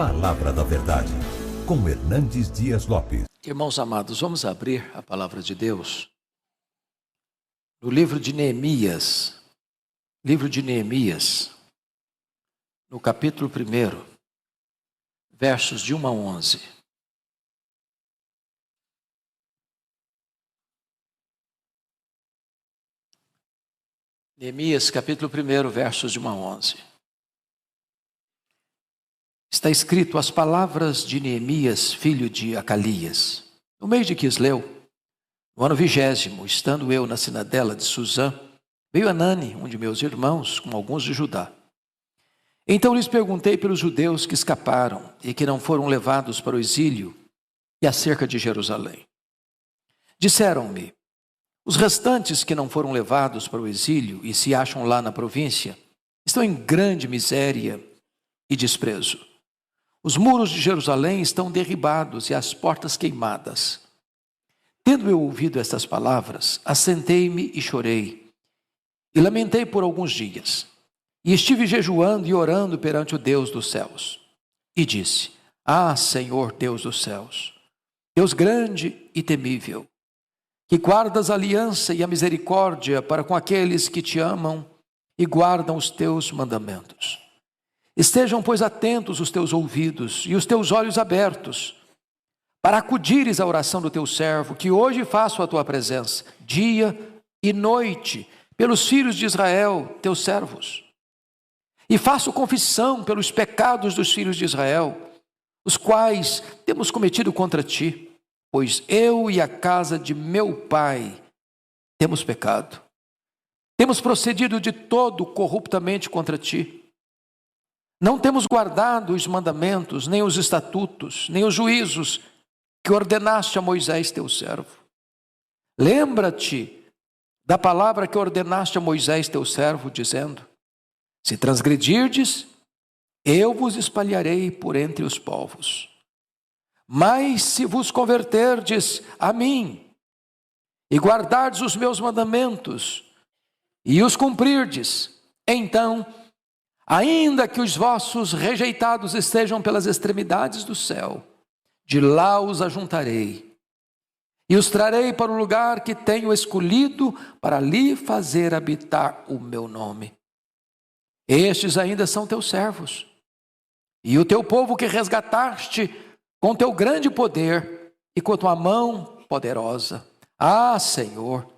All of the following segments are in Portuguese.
Palavra da Verdade, com Hernandes Dias Lopes. Irmãos amados, vamos abrir a palavra de Deus no livro de Neemias, no capítulo 1, versos de 1 a 11. Neemias, capítulo 1, versos de 1 a 11. Está escrito as palavras de Neemias, filho de Acalias. No mês de Quisleu, no ano 20º, estando eu na cidadela de Suzã, veio Anani, um de meus irmãos, com alguns de Judá. Então lhes perguntei pelos judeus que escaparam e que não foram levados para o exílio e acerca de Jerusalém. Disseram-me: os restantes que não foram levados para o exílio e se acham lá na província estão em grande miséria e desprezo. Os muros de Jerusalém estão derribados e as portas queimadas. Tendo eu ouvido estas palavras, assentei-me e chorei, e lamentei por alguns dias. E estive jejuando e orando perante o Deus dos céus. E disse: ah, Senhor Deus dos céus, Deus grande e temível, que guardas a aliança e a misericórdia para com aqueles que te amam e guardam os teus mandamentos. Estejam, pois, atentos os teus ouvidos e os teus olhos abertos, para acudires à oração do teu servo, que hoje faço a tua presença, dia e noite, pelos filhos de Israel, teus servos. E faço confissão pelos pecados dos filhos de Israel, os quais temos cometido contra ti, pois eu e a casa de meu pai temos pecado. Temos procedido de todo corruptamente contra ti. Não temos guardado os mandamentos, nem os estatutos, nem os juízos que ordenaste a Moisés teu servo. Lembra-te da palavra que ordenaste a Moisés teu servo, dizendo: se transgredirdes, eu vos espalharei por entre os povos. Mas se vos converterdes a mim, e guardardes os meus mandamentos, e os cumprirdes, então, ainda que os vossos rejeitados estejam pelas extremidades do céu, de lá os ajuntarei, e os trarei para o lugar que tenho escolhido para ali fazer habitar o meu nome. Estes ainda são teus servos, e o teu povo que resgataste com teu grande poder e com tua mão poderosa. Ah, Senhor,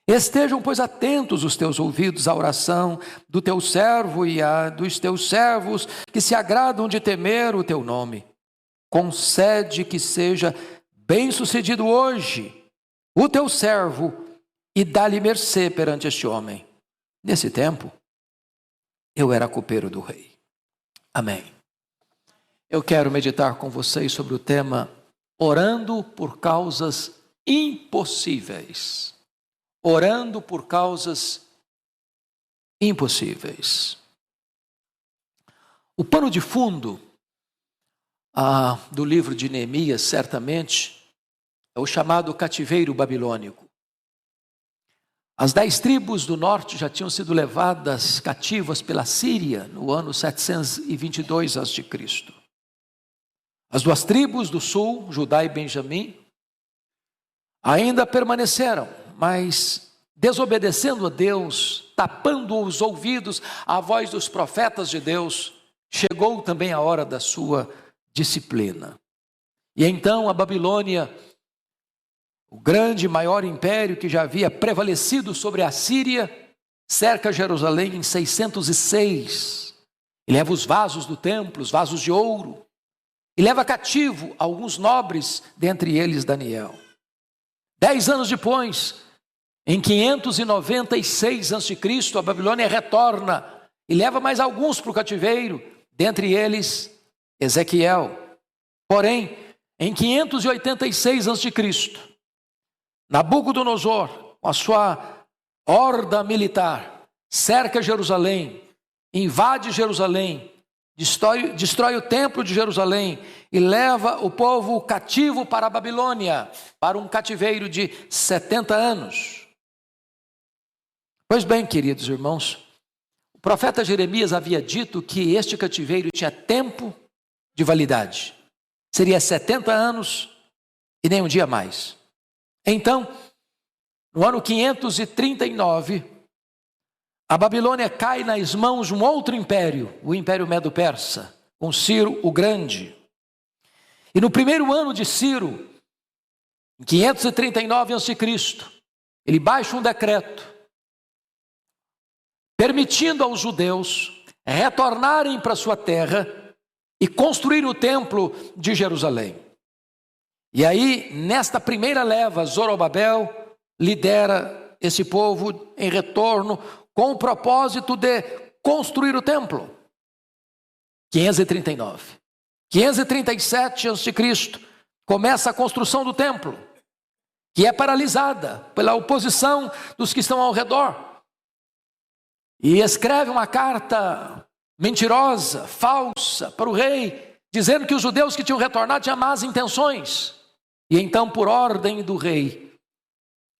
estejam, pois, atentos os teus ouvidos à oração do teu servo e a dos teus servos que se agradam de temer o teu nome. Concede que seja bem-sucedido hoje o teu servo e dá-lhe mercê perante este homem. Nesse tempo, eu era copeiro do rei. Amém. Eu quero meditar com vocês sobre o tema orando por causas impossíveis. Orando por causas impossíveis. O pano de fundo do livro de Neemias, certamente, é o chamado cativeiro babilônico. As 10 tribos do norte já tinham sido levadas cativas pela Síria no ano 722 a.C. As 2 tribos do sul, Judá e Benjamim, ainda permaneceram, mas desobedecendo a Deus, tapando os ouvidos à voz dos profetas de Deus, chegou também a hora da sua disciplina. E então a Babilônia, o grande, maior império que já havia prevalecido sobre a Síria, cerca Jerusalém em 606, e leva os vasos do templo, os vasos de ouro, e leva cativo alguns nobres, dentre eles Daniel. 10 anos depois, em 596 a.C., a Babilônia retorna e leva mais alguns para o cativeiro, dentre eles Ezequiel. Porém, em 586 a.C., Nabucodonosor, com a sua horda militar, cerca Jerusalém, invade Jerusalém, destrói o templo de Jerusalém e leva o povo cativo para a Babilônia, para um cativeiro de 70 anos. Pois bem, queridos irmãos, o profeta Jeremias havia dito que este cativeiro tinha tempo de validade. Seria 70 anos e nem um dia mais. Então, no ano 539, a Babilônia cai nas mãos de um outro império, o Império Medo-Persa, com Ciro o Grande. E no primeiro ano de Ciro, em 539 a.C., ele baixa um decreto permitindo aos judeus retornarem para sua terra e construir o templo de Jerusalém. E aí, nesta primeira leva, Zorobabel lidera esse povo em retorno com o propósito de construir o templo. 539. 537 a.C., começa a construção do templo, que é paralisada pela oposição dos que estão ao redor. E escreve uma carta mentirosa, falsa, para o rei, dizendo que os judeus que tinham retornado tinham más intenções. E então, por ordem do rei,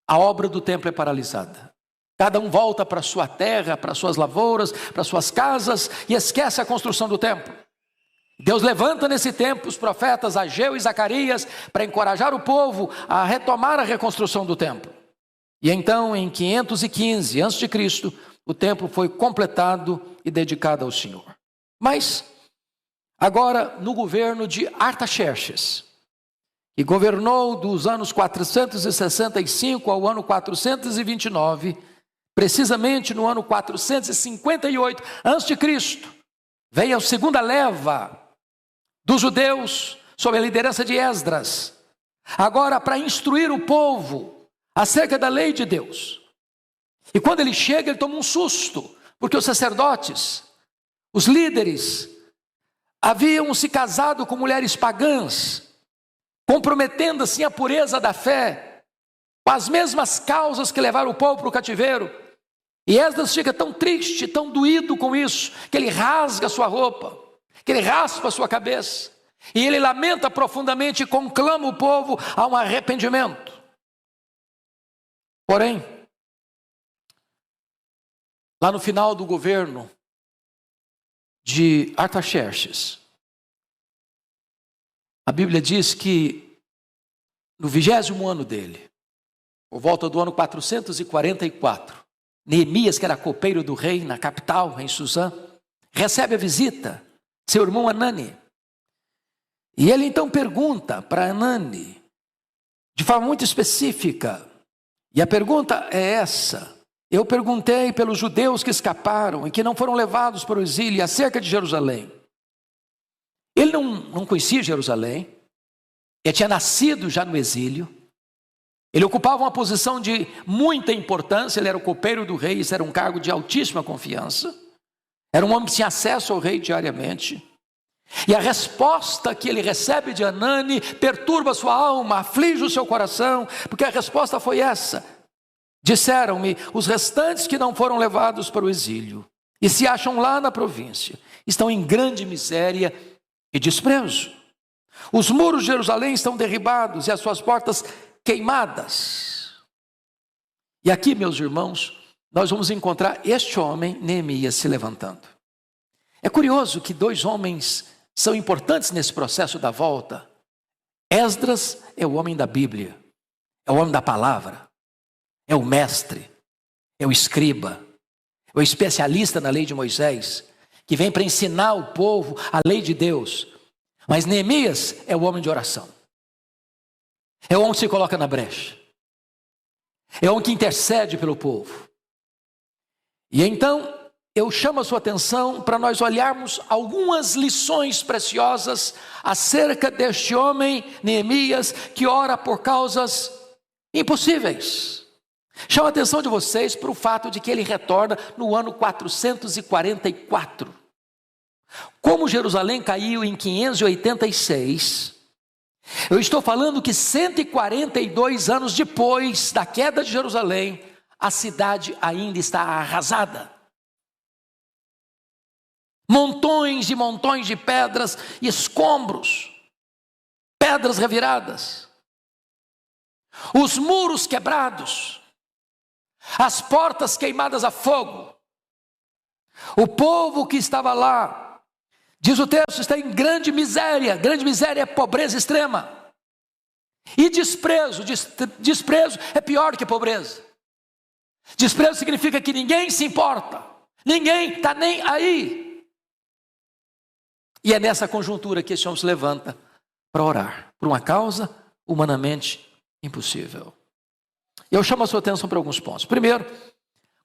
a obra do templo é paralisada. Cada um volta para sua terra, para suas lavouras, para suas casas, e esquece a construção do templo. Deus levanta nesse tempo os profetas Ageu e Zacarias para encorajar o povo a retomar a reconstrução do templo. E então, em 515 a.C., o templo foi completado e dedicado ao Senhor. Mas, agora, no governo de Artaxerxes, que governou dos anos 465 ao ano 429, precisamente no ano 458 a.C., veio a segunda leva dos judeus sob a liderança de Esdras, agora para instruir o povo acerca da lei de Deus. E quando ele chega, ele toma um susto, porque os sacerdotes, os líderes, haviam se casado com mulheres pagãs, comprometendo assim a pureza da fé, com as mesmas causas que levaram o povo para o cativeiro. E Esdras fica tão triste, tão doído com isso, que ele rasga a sua roupa, que ele raspa a sua cabeça, e ele lamenta profundamente e conclama o povo a um arrependimento. Porém, lá no final do governo de Artaxerxes, a Bíblia diz que no 20º ano dele, por volta do ano 444, Neemias, que era copeiro do rei na capital, em Suzã, recebe a visita de seu irmão Anani. E ele então pergunta para Anani, de forma muito específica, e a pergunta é essa: eu perguntei pelos judeus que escaparam e que não foram levados para o exílio acerca de Jerusalém. Ele não conhecia Jerusalém, ele tinha nascido já no exílio, ele ocupava uma posição de muita importância, ele era o copeiro do rei, isso era um cargo de altíssima confiança, era um homem que tinha acesso ao rei diariamente. E a resposta que ele recebe de Anani perturba a sua alma, aflige o seu coração, porque a resposta foi essa: disseram-me, os restantes que não foram levados para o exílio e se acham lá na província, estão em grande miséria e desprezo. Os muros de Jerusalém estão derribados e as suas portas queimadas. E aqui, meus irmãos, nós vamos encontrar este homem, Neemias, se levantando. É curioso que dois homens são importantes nesse processo da volta. Esdras é o homem da Bíblia, é o homem da palavra, é o mestre, é o escriba, é o especialista na lei de Moisés, que vem para ensinar o povo a lei de Deus. Mas Neemias é o homem de oração, é o homem que se coloca na brecha, é o homem que intercede pelo povo. E então eu chamo a sua atenção para nós olharmos algumas lições preciosas acerca deste homem, Neemias, que ora por causas impossíveis. Chamo a atenção de vocês para o fato de que ele retorna no ano 444. Como Jerusalém caiu em 586, eu estou falando que 142 anos depois da queda de Jerusalém, a cidade ainda está arrasada. Montões e montões de pedras e escombros, pedras reviradas, os muros quebrados, as portas queimadas a fogo. O povo que estava lá Diz o texto, está em grande miséria é pobreza extrema. E desprezo é pior do que pobreza. Desprezo significa que ninguém se importa, ninguém está nem aí. E é nessa conjuntura que esse homem se levanta para orar, por uma causa humanamente impossível. Eu chamo a sua atenção para alguns pontos. Primeiro,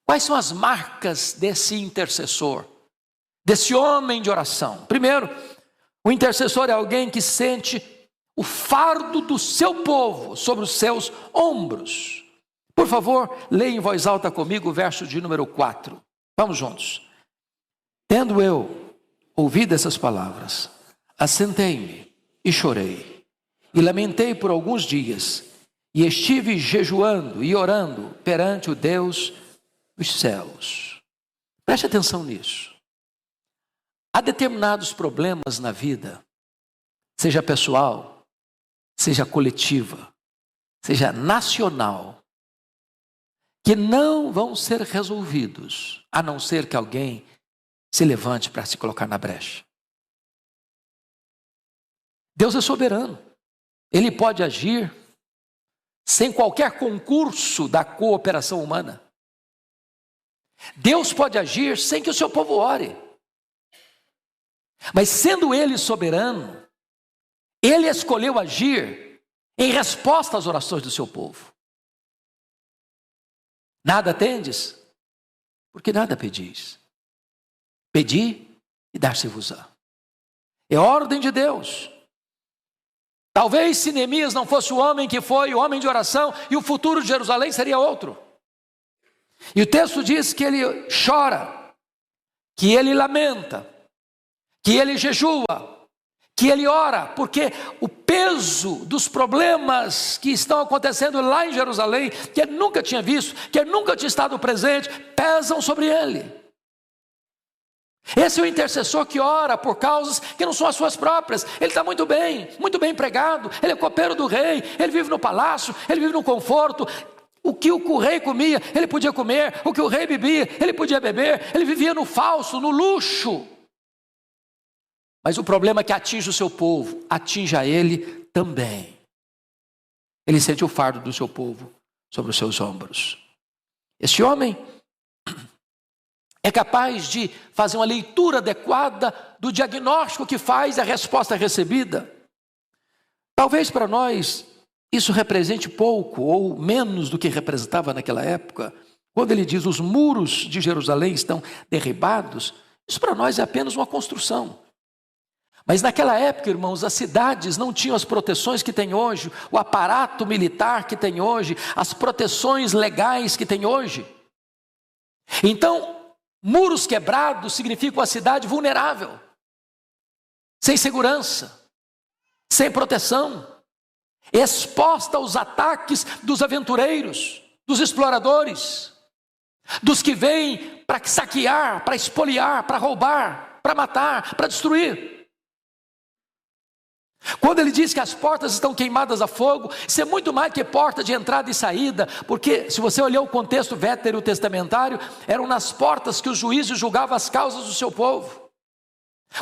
quais são as marcas desse intercessor, desse homem de oração? Primeiro, o intercessor é alguém que sente o fardo do seu povo sobre os seus ombros. Por favor, leia em voz alta comigo o verso de número 4. Vamos juntos. Tendo eu ouvido essas palavras, assentei-me e chorei, e lamentei por alguns dias, e estive jejuando e orando perante o Deus dos céus. Preste atenção nisso. Há determinados problemas na vida, seja pessoal, seja coletiva, seja nacional, que não vão ser resolvidos, a não ser que alguém se levante para se colocar na brecha. Deus é soberano. Ele pode agir sem qualquer concurso da cooperação humana. Deus pode agir sem que o seu povo ore. Mas sendo Ele soberano, Ele escolheu agir em resposta às orações do seu povo. Nada tendes, porque nada pedis. Pedi e dar-se-vos-á. É ordem de Deus. Talvez se Neemias não fosse o homem que foi, o homem de oração, e o futuro de Jerusalém seria outro. E o texto diz que ele chora, que ele lamenta, que ele jejua, que ele ora, porque o peso dos problemas que estão acontecendo lá em Jerusalém, que ele nunca tinha visto, que ele nunca tinha estado presente, pesam sobre ele. Esse é o intercessor que ora por causas que não são as suas próprias. Ele está muito bem empregado, ele é copeiro do rei, ele vive no palácio, ele vive no conforto. O que o rei comia, ele podia comer, o que o rei bebia, ele podia beber, ele vivia no falso, no luxo. Mas o problema é que atinge o seu povo, atinge a ele também. Ele sente o fardo do seu povo sobre os seus ombros. Esse homem é capaz de fazer uma leitura adequada do diagnóstico que faz e a resposta recebida. Talvez para nós isso represente pouco ou menos do que representava naquela época. Quando ele diz os muros de Jerusalém estão derribados, isso para nós é apenas uma construção. Mas naquela época, irmãos, as cidades não tinham as proteções que tem hoje, o aparato militar que tem hoje, as proteções legais que tem hoje. Então, muros quebrados significam uma cidade vulnerável, sem segurança, sem proteção, exposta aos ataques dos aventureiros, dos exploradores, dos que vêm para saquear, para espoliar, para roubar, para matar, para destruir. Quando ele diz que as portas estão queimadas a fogo, isso é muito mais que porta de entrada e saída, porque se você olhar o contexto veterotestamentário, eram nas portas que os juízes julgavam as causas do seu povo.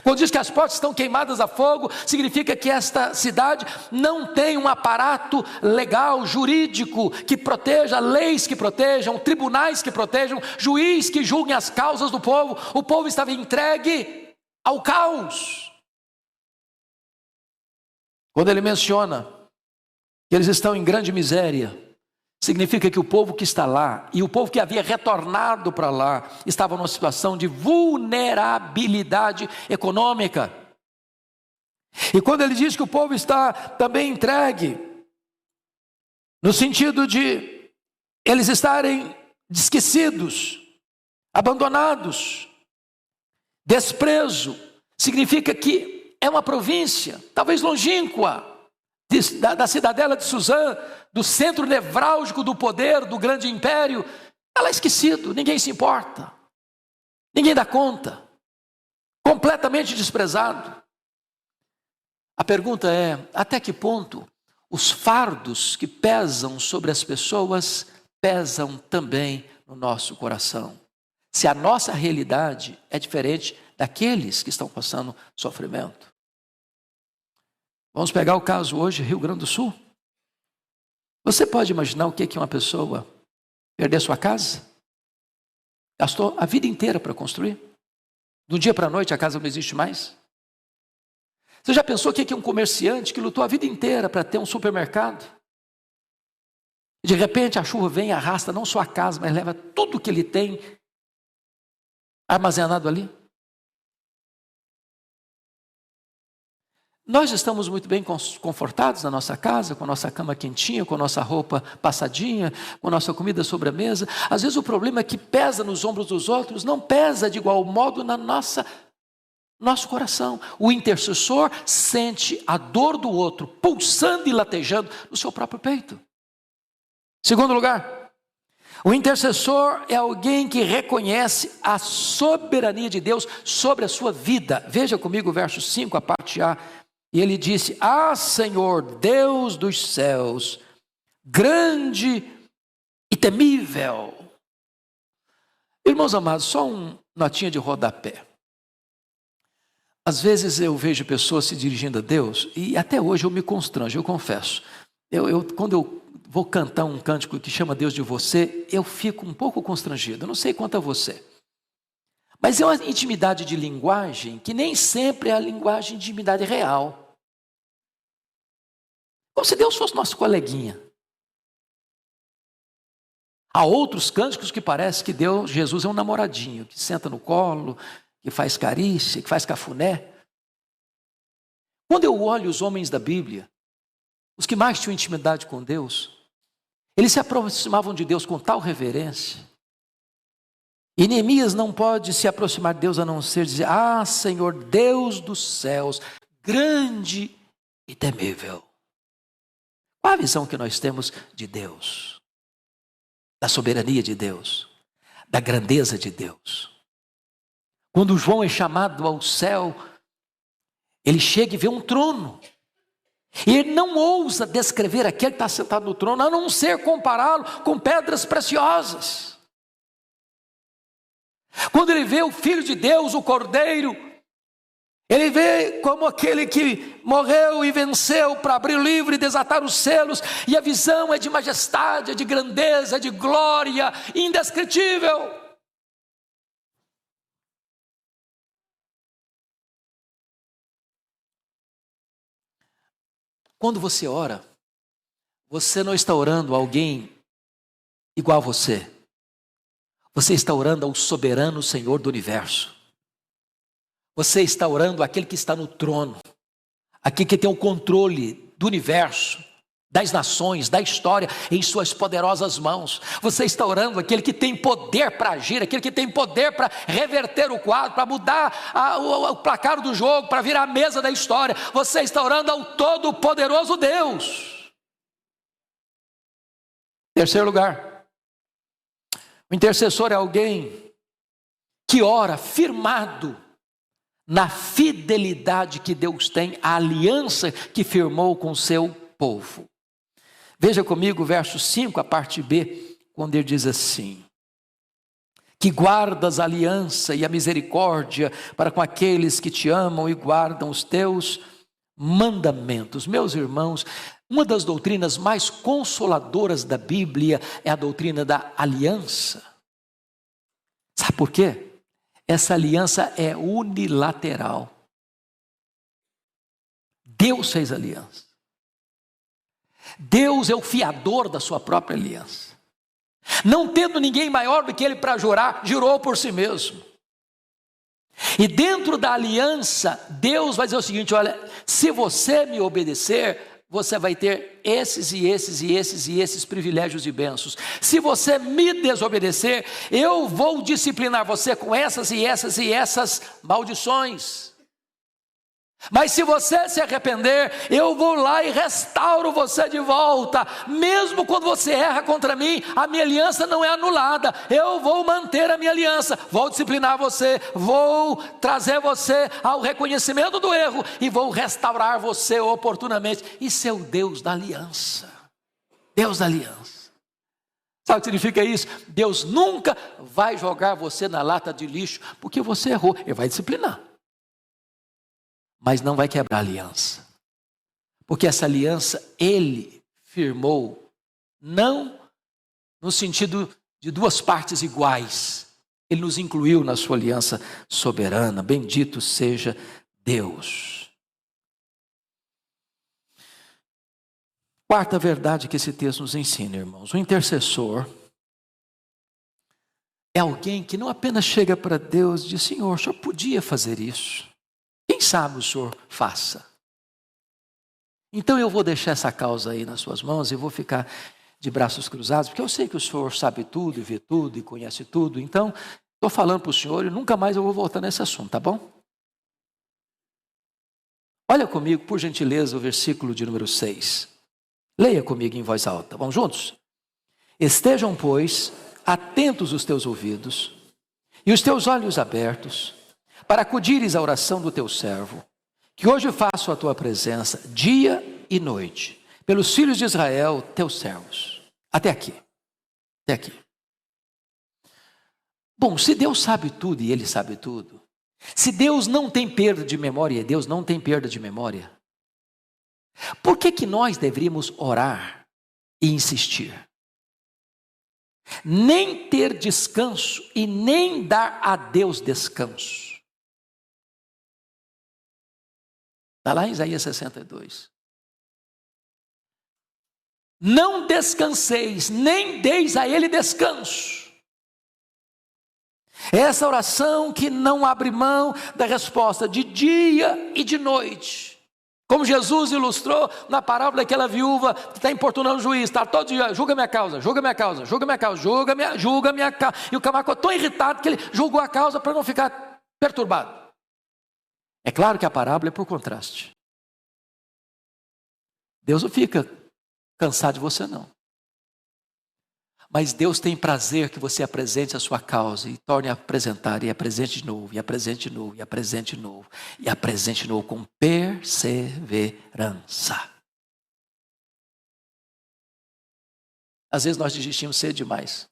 Quando diz que as portas estão queimadas a fogo, significa que esta cidade não tem um aparato legal, jurídico, que proteja, leis que protejam, tribunais que protejam, juiz que julguem as causas do povo. O povo estava entregue ao caos. Quando ele menciona que eles estão em grande miséria, significa que o povo que está lá, e o povo que havia retornado para lá, estava numa situação de vulnerabilidade econômica. E quando ele diz que o povo está também entregue, no sentido de eles estarem esquecidos, abandonados, desprezo, significa que é uma província, talvez longínqua, da cidadela de Suzã, do centro nevrálgico do poder, do grande império. Ela é esquecido, ninguém se importa, ninguém dá conta, completamente desprezado. A pergunta é, até que ponto os fardos que pesam sobre as pessoas pesam também no nosso coração? Se a nossa realidade é diferente daqueles que estão passando sofrimento. Vamos pegar o caso hoje, Rio Grande do Sul. Você pode imaginar o que é uma pessoa perder sua casa? Gastou a vida inteira para construir. De um dia para a noite a casa não existe mais. Você já pensou o que é um comerciante que lutou a vida inteira para ter um supermercado? E de repente a chuva vem e arrasta não só a casa, mas leva tudo que ele tem armazenado ali. Nós estamos muito bem confortados na nossa casa, com a nossa cama quentinha, com a nossa roupa passadinha, com a nossa comida sobre a mesa. Às vezes o problema é que pesa nos ombros dos outros, não pesa de igual modo na nosso coração. O intercessor sente a dor do outro pulsando e latejando no seu próprio peito. Segundo lugar, o intercessor é alguém que reconhece a soberania de Deus sobre a sua vida. Veja comigo o verso 5, a parte A. E ele disse: Ah, Senhor, Deus dos céus, grande e temível. Irmãos amados, só uma notinha de rodapé. Às vezes eu vejo pessoas se dirigindo a Deus, e até hoje eu me constranjo, eu confesso. Quando eu vou cantar um cântico que chama Deus de você, eu fico um pouco constrangido. Eu não sei quanto a você. Mas é uma intimidade de linguagem que nem sempre é a linguagem de intimidade real. Como se Deus fosse nosso coleguinha. Há outros cânticos que parece que Jesus é um namoradinho, que senta no colo, que faz carícia, que faz cafuné. Quando eu olho os homens da Bíblia, os que mais tinham intimidade com Deus, eles se aproximavam de Deus com tal reverência. E Neemias não pode se aproximar de Deus a não ser dizer: Ah, Senhor, Deus dos céus, grande e temível. Qual a visão que nós temos de Deus? Da soberania de Deus, da grandeza de Deus. Quando João é chamado ao céu, ele chega e vê um trono. E ele não ousa descrever aquele que está sentado no trono, a não ser compará-lo com pedras preciosas. Quando ele vê o Filho de Deus, o Cordeiro, ele vê como aquele que morreu e venceu para abrir o livro e desatar os selos, e a visão é de majestade, é de grandeza, é de glória indescritível. Quando você ora, você não está orando a alguém igual a você. Você está orando ao soberano Senhor do universo. Você está orando àquele que está no trono, aquele que tem o controle do universo, das nações, da história em suas poderosas mãos. Você está orando àquele que tem poder para agir, aquele que tem poder para reverter o quadro, para mudar o placar do jogo, para virar a mesa da história. Você está orando ao todo-poderoso Deus. Terceiro lugar, o intercessor é alguém que ora firmado na fidelidade que Deus tem, a aliança que firmou com o seu povo. Veja comigo o verso 5, a parte B, quando ele diz assim: que guardas a aliança e a misericórdia para com aqueles que te amam e guardam os teus mandamentos. Meus irmãos, uma das doutrinas mais consoladoras da Bíblia é a doutrina da aliança. Sabe por quê? Essa aliança é unilateral. Deus fez aliança. Deus é o fiador da sua própria aliança. Não tendo ninguém maior do que ele para jurar, jurou por si mesmo. E dentro da aliança, Deus vai dizer o seguinte: olha, se você me obedecer, você vai ter esses e esses e esses e esses privilégios e bênçãos. Se você me desobedecer, eu vou disciplinar você com essas e essas e essas maldições. Mas se você se arrepender, eu vou lá e restauro você de volta. Mesmo quando você erra contra mim, a minha aliança não é anulada. Eu vou manter a minha aliança, vou disciplinar você, vou trazer você ao reconhecimento do erro e vou restaurar você oportunamente. Isso é o Deus da aliança. Deus da aliança. Sabe o que significa isso? Deus nunca vai jogar você na lata de lixo porque você errou. Ele vai disciplinar, mas não vai quebrar a aliança, porque essa aliança Ele firmou, não no sentido de duas partes iguais. Ele nos incluiu na sua aliança soberana. Bendito seja Deus. Quarta verdade que esse texto nos ensina, irmãos. O intercessor é alguém que não apenas chega para Deus e diz: Senhor, o Senhor podia fazer isso. Quem sabe o Senhor faça. Então eu vou deixar essa causa aí nas suas mãos e vou ficar de braços cruzados, porque eu sei que o Senhor sabe tudo, e vê tudo, e conhece tudo. Então, estou falando para o Senhor e nunca mais eu vou voltar nesse assunto, tá bom? Olha comigo, por gentileza, o versículo de número 6. Leia comigo em voz alta. Vamos juntos? Estejam, pois, atentos os teus ouvidos e os teus olhos abertos, para acudires à oração do teu servo, que hoje faço a tua presença, dia e noite, pelos filhos de Israel, teus servos. Até aqui. Até aqui. Bom, se Deus sabe tudo e Ele sabe tudo, se Deus não tem perda de memória e Deus não tem perda de memória, por que nós deveríamos orar e insistir? Nem ter descanso e nem dar a Deus descanso. Está lá em Isaías 62. Não descanseis, nem deis a Ele descanso. É essa oração que não abre mão da resposta de dia e de noite. Como Jesus ilustrou na parábola daquela viúva que está importunando o juiz, está todo dia: julga minha causa, julga minha causa, julga minha causa, julga minha causa. E o camarada ficou tão irritado que ele julgou a causa para não ficar perturbado. É claro que a parábola é por contraste. Deus não fica cansado de você, não. Mas Deus tem prazer que você apresente a sua causa e torne a apresentar, e apresente de novo, e apresente de novo, e apresente de novo, e apresente de novo com perseverança. Às vezes nós desistimos cedo demais.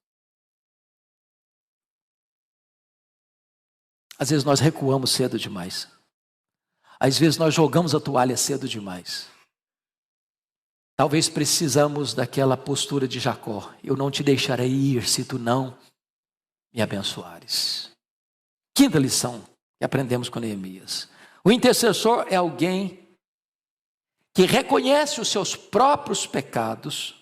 Às vezes nós recuamos cedo demais. Às vezes nós jogamos a toalha cedo demais. Talvez precisamos daquela postura de Jacó: eu não te deixarei ir se tu não me abençoares. Quinta lição que aprendemos com Neemias: o intercessor é alguém que reconhece os seus próprios pecados,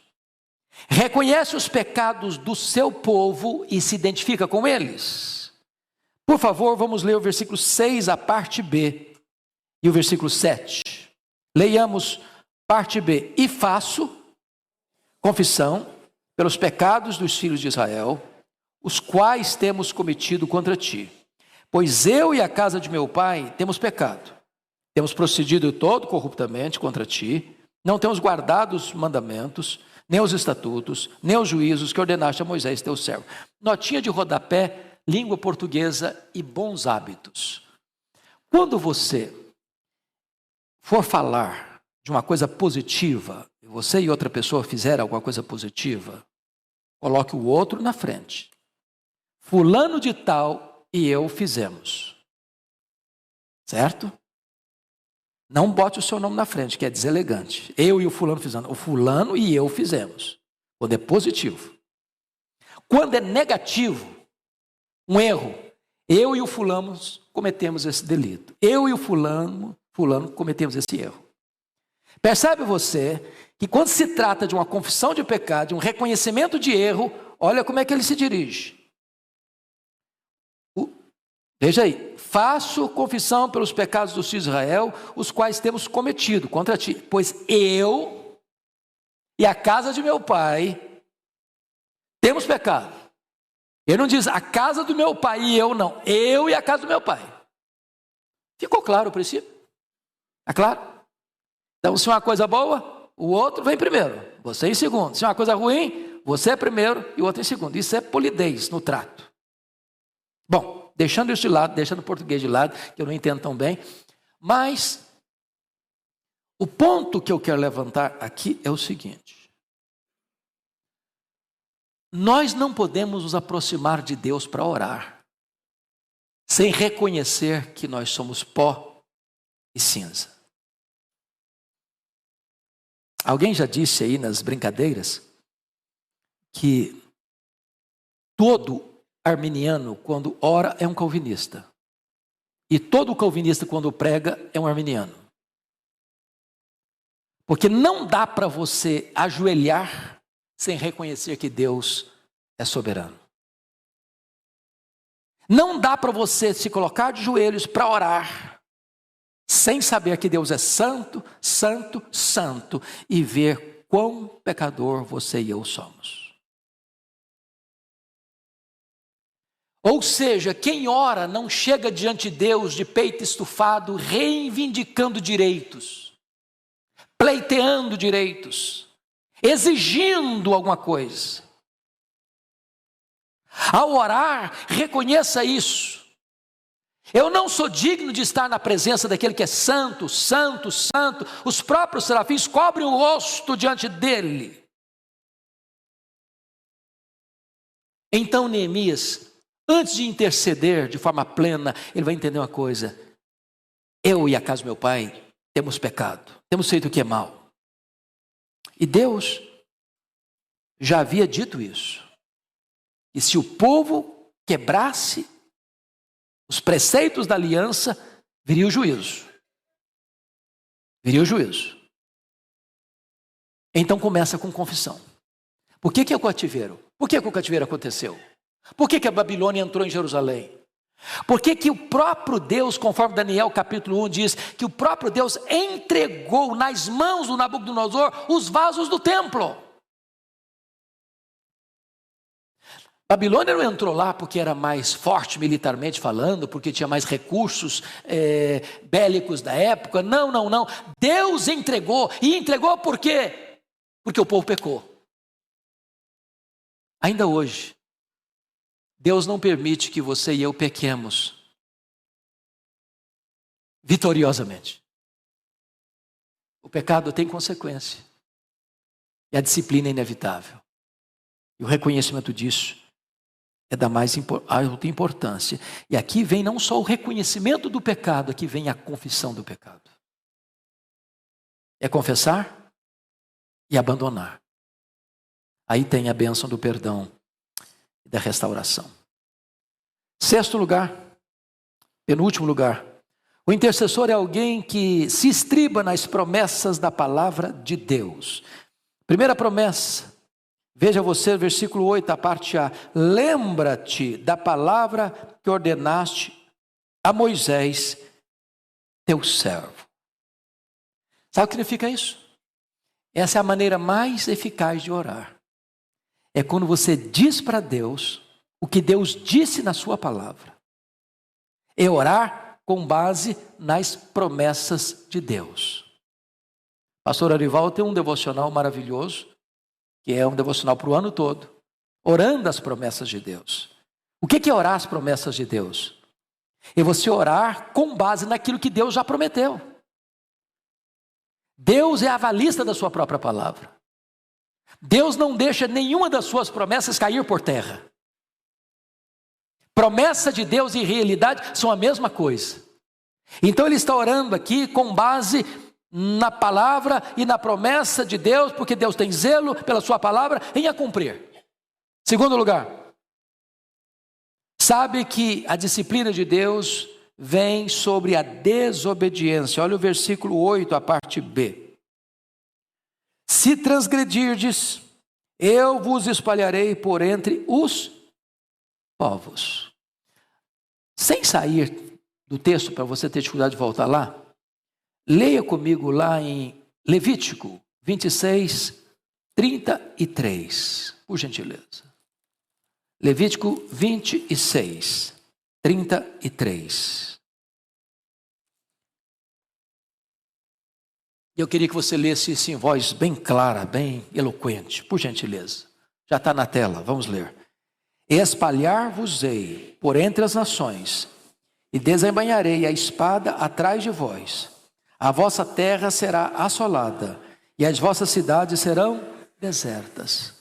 reconhece os pecados do seu povo e se identifica com eles. Por favor, vamos ler o versículo 6, a parte B, e o versículo 7. Leiamos parte B. E faço confissão pelos pecados dos filhos de Israel, os quais temos cometido contra ti. Pois eu e a casa de meu pai temos pecado. Temos procedido todo corruptamente contra ti. Não temos guardado os mandamentos, nem os estatutos, nem os juízos que ordenaste a Moisés, teu servo. Notinha de rodapé, língua portuguesa e bons hábitos. Quando você for falar de uma coisa positiva, e você e outra pessoa fizeram alguma coisa positiva, coloque o outro na frente. Fulano de tal e eu fizemos. Certo? Não bote o seu nome na frente, que é deselegante. Eu e o fulano fizemos. O fulano e eu fizemos. Quando é positivo. Quando é negativo, um erro, eu e o fulano cometemos esse delito. Eu e o fulano cometemos esse erro. Percebe você que quando se trata de uma confissão de pecado, de um reconhecimento de erro, olha como é que ele se dirige. Veja aí: faço confissão pelos pecados dos filhos de Israel, os quais temos cometido contra ti, pois eu e a casa de meu pai temos pecado. Ele não diz a casa do meu pai e eu não, eu e a casa do meu pai. Ficou claro o princípio? É claro? Então, se uma coisa boa, o outro vem primeiro, você em segundo. Se uma coisa ruim, você é primeiro e o outro em segundo. Isso é polidez no trato. Bom, deixando isso de lado, deixando o português de lado, que eu não entendo tão bem, mas o ponto que eu quero levantar aqui é o seguinte: Nós não podemos nos aproximar de Deus para orar sem reconhecer que nós somos pó e cinza. Alguém já disse aí nas brincadeiras que todo arminiano, quando ora, é um calvinista. E todo calvinista, quando prega, é um arminiano. Porque não dá para você ajoelhar sem reconhecer que Deus é soberano. Não dá para você se colocar de joelhos para orar sem saber que Deus é santo, santo, santo e ver quão pecador você e eu somos. Ou seja, quem ora não chega diante de Deus de peito estufado, reivindicando direitos, pleiteando direitos, exigindo alguma coisa. Ao orar, reconheça isso. Eu não sou digno de estar na presença daquele que é santo, santo, santo. Os próprios serafins cobrem o rosto diante dele. Então Neemias, antes de interceder de forma plena, ele vai entender uma coisa: eu e a casa do meu pai temos pecado, temos feito o que é mal. E Deus já havia dito isso. E se o povo quebrasse os preceitos da aliança, viria o juízo. Viria o juízo. Então começa com confissão. Por que é o cativeiro? Por que o cativeiro aconteceu? Por que a Babilônia entrou em Jerusalém? Por que o próprio Deus, conforme Daniel capítulo 1 diz, que o próprio Deus entregou nas mãos do Nabucodonosor os vasos do templo? Babilônia não entrou lá porque era mais forte militarmente falando, porque tinha mais recursos bélicos da época. Não. Deus entregou. E entregou por quê? Porque o povo pecou. Ainda hoje, Deus não permite que você e eu pequemos vitoriosamente. O pecado tem consequência. E a disciplina é inevitável. E o reconhecimento disso é da mais alta importância. E aqui vem não só o reconhecimento do pecado, aqui vem a confissão do pecado. É confessar e abandonar. Aí tem a bênção do perdão e da restauração. Sexto lugar, penúltimo lugar. O intercessor é alguém que se estriba nas promessas da palavra de Deus. Primeira promessa. Veja você, versículo 8, a parte A. Lembra-te da palavra que ordenaste a Moisés, teu servo. Sabe o que significa isso? Essa é a maneira mais eficaz de orar. É quando você diz para Deus o que Deus disse na sua palavra. É orar com base nas promessas de Deus. Pastor Arival tem um devocional maravilhoso, que é um devocional para o ano todo, orando as promessas de Deus. O que é orar as promessas de Deus? É você orar com base naquilo que Deus já prometeu. Deus é avalista da sua própria palavra. Deus não deixa nenhuma das suas promessas cair por terra. Promessa de Deus e realidade são a mesma coisa. Então ele está orando aqui com base na palavra e na promessa de Deus, porque Deus tem zelo pela sua palavra em a cumprir. Segundo lugar, sabe que a disciplina de Deus vem sobre a desobediência. Olha o versículo 8, a parte B. Se transgredirdes, eu vos espalharei por entre os povos. Sem sair do texto, para você ter dificuldade de voltar lá, leia comigo lá em Levítico 26, 33, por gentileza. Levítico 26, 33. Eu queria que você lesse isso em voz bem clara, bem eloquente, por gentileza. Já está na tela, vamos ler. Espalhar-vos-ei por entre as nações, e desembainharei a espada atrás de vós. A vossa terra será assolada, e as vossas cidades serão desertas.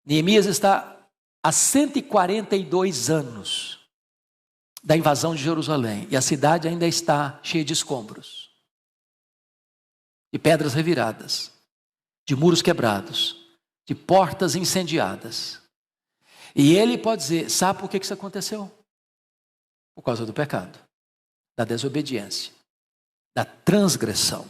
Neemias está há 142 anos da invasão de Jerusalém, e a cidade ainda está cheia de escombros, de pedras reviradas, de muros quebrados, de portas incendiadas. E ele pode dizer, sabe por que isso aconteceu? Por causa do pecado, da desobediência, da transgressão.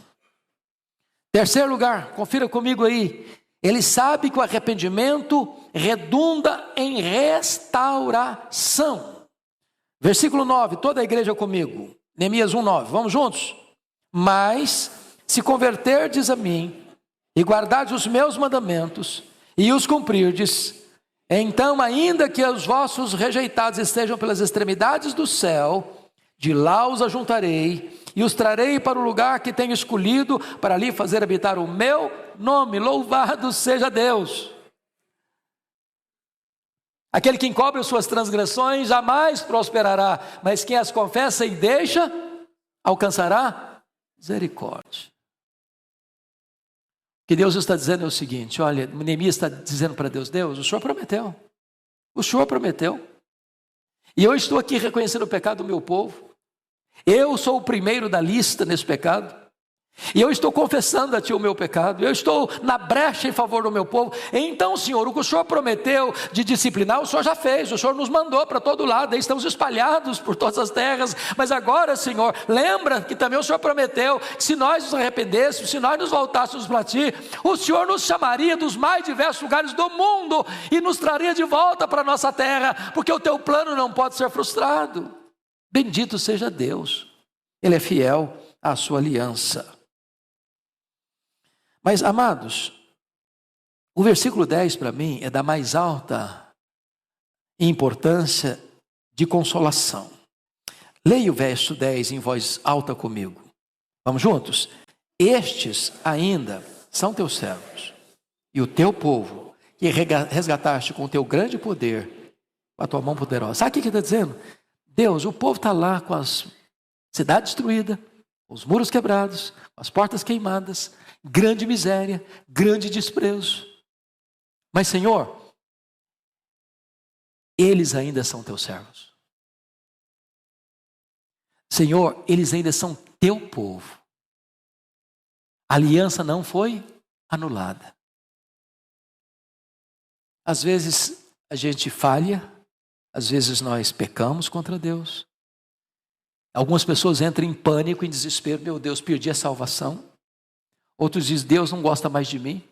Terceiro lugar, confira comigo aí. Ele sabe que o arrependimento redunda em restauração. Versículo 9, toda a igreja comigo. Neemias 1:9, vamos juntos? Mas se converterdes a mim e guardardes os meus mandamentos e os cumprirdes, então ainda que os vossos rejeitados estejam pelas extremidades do céu, de lá os ajuntarei e os trarei para o lugar que tenho escolhido para ali fazer habitar o meu nome. Louvado seja Deus! Aquele que encobre as suas transgressões jamais prosperará, mas quem as confessa e deixa, alcançará misericórdia. O que Deus está dizendo é o seguinte, olha, Neemias está dizendo para Deus, Deus, o Senhor prometeu, e eu estou aqui reconhecendo o pecado do meu povo, eu sou o primeiro da lista nesse pecado, e eu estou confessando a Ti o meu pecado, eu estou na brecha em favor do meu povo. Então, Senhor, o que o Senhor prometeu de disciplinar, o Senhor já fez, o Senhor nos mandou para todo lado, aí estamos espalhados por todas as terras, mas agora, Senhor, lembra que também o Senhor prometeu que se nós nos arrependêssemos, se nós nos voltássemos para Ti, o Senhor nos chamaria dos mais diversos lugares do mundo e nos traria de volta para a nossa terra, porque o Teu plano não pode ser frustrado. Bendito seja Deus, Ele é fiel à sua aliança. Mas, amados, o versículo 10 para mim é da mais alta importância de consolação. Leia o verso 10 em voz alta comigo. Vamos juntos? Estes ainda são teus servos e o teu povo, que resgataste com o teu grande poder, com a tua mão poderosa. Sabe o que está dizendo? Deus, o povo está lá com as cidades destruídas, os muros quebrados, as portas queimadas, grande miséria, grande desprezo. Mas, Senhor, eles ainda são teus servos. Senhor, eles ainda são teu povo. A aliança não foi anulada. Às vezes a gente falha, às vezes nós pecamos contra Deus. Algumas pessoas entram em pânico, em desespero, meu Deus, perdi a salvação. Outros dizem, Deus não gosta mais de mim.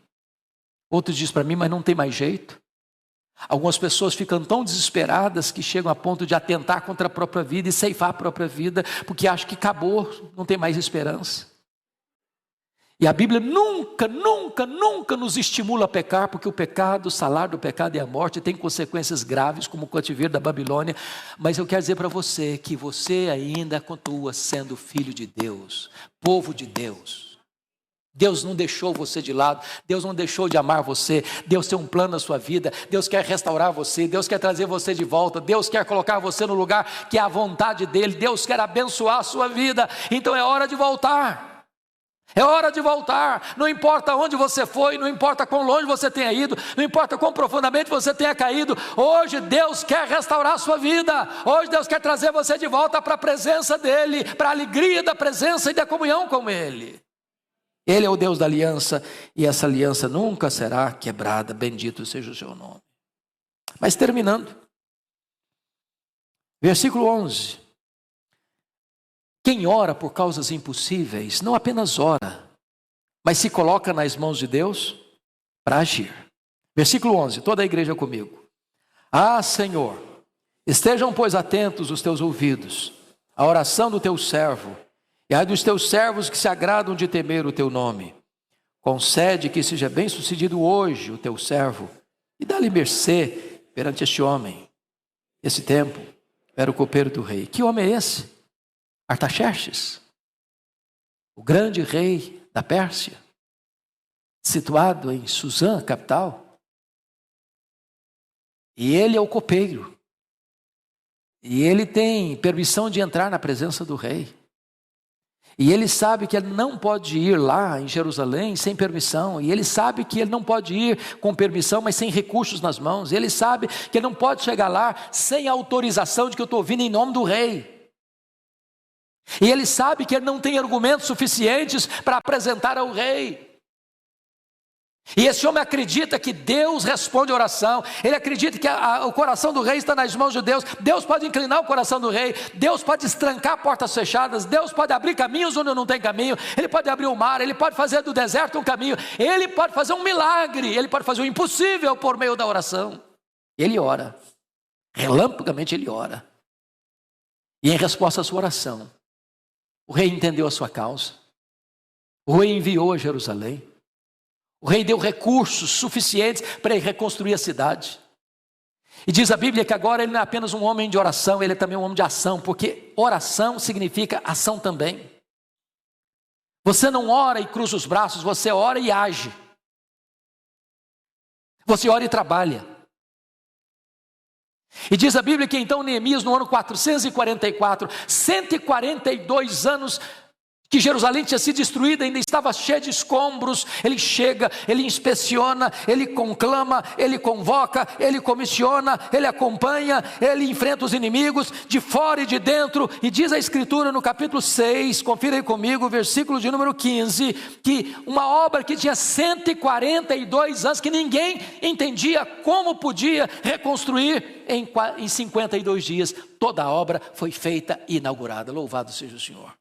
Outros dizem para mim, mas não tem mais jeito. Algumas pessoas ficam tão desesperadas que chegam a ponto de atentar contra a própria vida e ceifar a própria vida, porque acham que acabou, não tem mais esperança. E a Bíblia nunca nos estimula a pecar, porque o pecado, o salário do pecado é a morte, tem consequências graves, como o cativeiro da Babilônia. Mas eu quero dizer para você que você ainda continua sendo filho de Deus, povo de Deus. Deus não deixou você de lado, Deus não deixou de amar você, Deus tem um plano na sua vida, Deus quer restaurar você, Deus quer trazer você de volta, Deus quer colocar você no lugar que é a vontade dEle, Deus quer abençoar a sua vida, então é hora de voltar. É hora de voltar, não importa onde você foi, não importa quão longe você tenha ido, não importa quão profundamente você tenha caído, hoje Deus quer restaurar a sua vida, hoje Deus quer trazer você de volta para a presença dEle, para a alegria da presença e da comunhão com Ele. Ele é o Deus da aliança e essa aliança nunca será quebrada, bendito seja o seu nome. Mas terminando, versículo 11. Quem ora por causas impossíveis, não apenas ora, mas se coloca nas mãos de Deus para agir. Versículo 11, toda a igreja comigo. Ah, Senhor, estejam, pois, atentos os teus ouvidos, à oração do teu servo, e a dos teus servos que se agradam de temer o teu nome. Concede que seja bem sucedido hoje o teu servo, e dá-lhe mercê perante este homem. Esse tempo era o copeiro do rei. Que homem é esse? Artaxerxes, o grande rei da Pérsia, situado em Suzã, capital. E ele é o copeiro. E ele tem permissão de entrar na presença do rei. E ele sabe que ele não pode ir lá em Jerusalém sem permissão. E ele sabe que ele não pode ir com permissão, mas sem recursos nas mãos. E ele sabe que ele não pode chegar lá sem autorização de que eu estou vindo em nome do rei. E ele sabe que ele não tem argumentos suficientes para apresentar ao rei. E esse homem acredita que Deus responde a oração. Ele acredita que o coração do rei está nas mãos de Deus. Deus pode inclinar o coração do rei. Deus pode estrancar portas fechadas. Deus pode abrir caminhos onde não tem caminho. Ele pode abrir o mar. Ele pode fazer do deserto um caminho. Ele pode fazer um milagre. Ele pode fazer o impossível por meio da oração. Ele ora. Relâmpagamente ele ora. E em resposta à sua oração, o rei entendeu a sua causa. O rei enviou a Jerusalém. O rei deu recursos suficientes para ele reconstruir a cidade. E diz a Bíblia que agora ele não é apenas um homem de oração, ele é também um homem de ação, porque oração significa ação também. Você não ora e cruza os braços, você ora e age. Você ora e trabalha. E diz a Bíblia que então Neemias, no ano 444, 142 anos que Jerusalém tinha sido destruída, ainda estava cheia de escombros, ele chega, ele inspeciona, ele conclama, ele convoca, ele comissiona, ele acompanha, ele enfrenta os inimigos de fora e de dentro, e diz a Escritura no capítulo 6, confira aí comigo, versículo de número 15, que uma obra que tinha 142 anos, que ninguém entendia como podia reconstruir em 52 dias, toda a obra foi feita e inaugurada. Louvado seja o Senhor.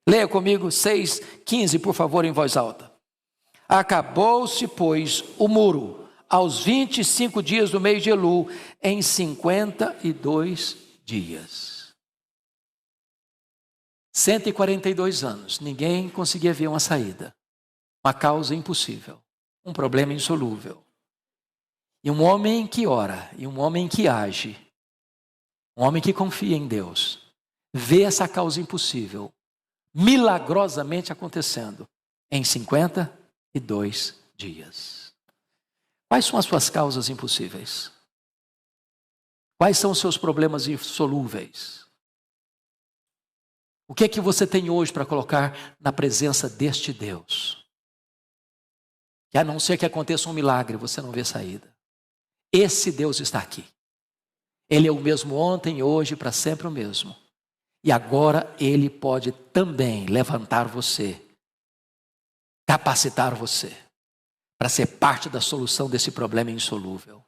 Leia comigo 6:15, por favor, em voz alta. Acabou-se, pois, o muro aos 25 dias do mês de Elul, em 52 dias. 142 anos, ninguém conseguia ver uma saída. Uma causa impossível, um problema insolúvel. E um homem que ora, e um homem que age, um homem que confia em Deus, vê essa causa impossível milagrosamente acontecendo em 52 dias. Quais são as suas causas impossíveis? Quais são os seus problemas insolúveis? O que é que você tem hoje para colocar na presença deste Deus? Que a não ser que aconteça um milagre, você não vê saída. Esse Deus está aqui. Ele é o mesmo ontem, hoje, para sempre o mesmo. E agora Ele pode também levantar você, capacitar você, para ser parte da solução desse problema insolúvel.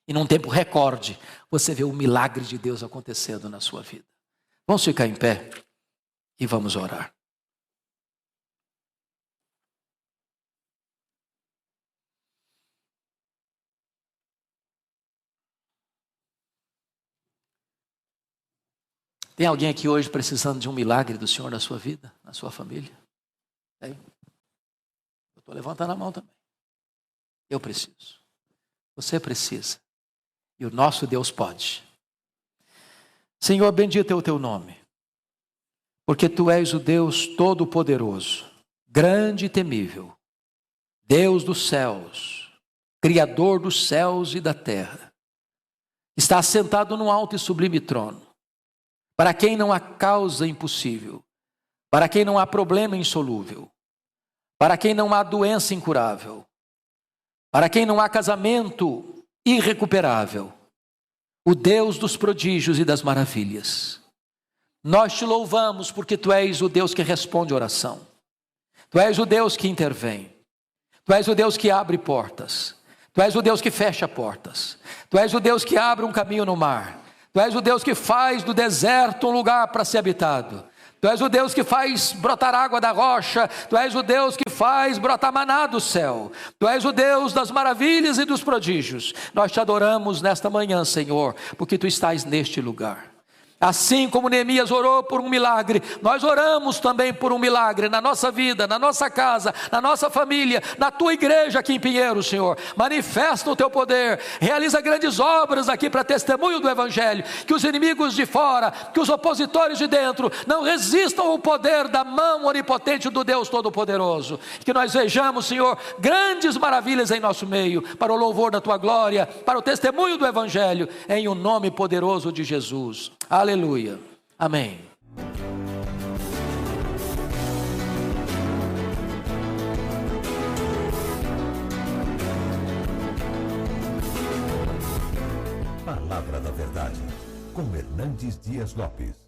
E num tempo recorde, você vê o milagre de Deus acontecendo na sua vida. Vamos ficar em pé e vamos orar. Tem alguém aqui hoje precisando de um milagre do Senhor na sua vida, na sua família? Tem? Eu estou levantando a mão também. Eu preciso. Você precisa. E o nosso Deus pode. Senhor, bendito é o teu nome. Porque tu és o Deus todo-poderoso, grande e temível. Deus dos céus, Criador dos céus e da terra. Está assentado num alto e sublime trono. Para quem não há causa impossível, para quem não há problema insolúvel, para quem não há doença incurável, para quem não há casamento irrecuperável, o Deus dos prodígios e das maravilhas. Nós te louvamos porque tu és o Deus que responde oração, tu és o Deus que intervém, tu és o Deus que abre portas, tu és o Deus que fecha portas, tu és o Deus que abre um caminho no mar. Tu és o Deus que faz do deserto um lugar para ser habitado. Tu és o Deus que faz brotar água da rocha. Tu és o Deus que faz brotar maná do céu. Tu és o Deus das maravilhas e dos prodígios. Nós te adoramos nesta manhã, Senhor, porque tu estás neste lugar. Assim como Neemias orou por um milagre, nós oramos também por um milagre na nossa vida, na nossa casa, na nossa família, na tua igreja aqui em Pinheiro, Senhor. Manifesta o teu poder, realiza grandes obras aqui para testemunho do Evangelho, que os inimigos de fora, que os opositores de dentro não resistam ao poder da mão onipotente do Deus Todo-Poderoso. Que nós vejamos, Senhor, grandes maravilhas em nosso meio, para o louvor da tua glória, para o testemunho do Evangelho, em o nome poderoso de Jesus. Aleluia. Amém. Palavra da Verdade, com Hernandes Dias Lopes.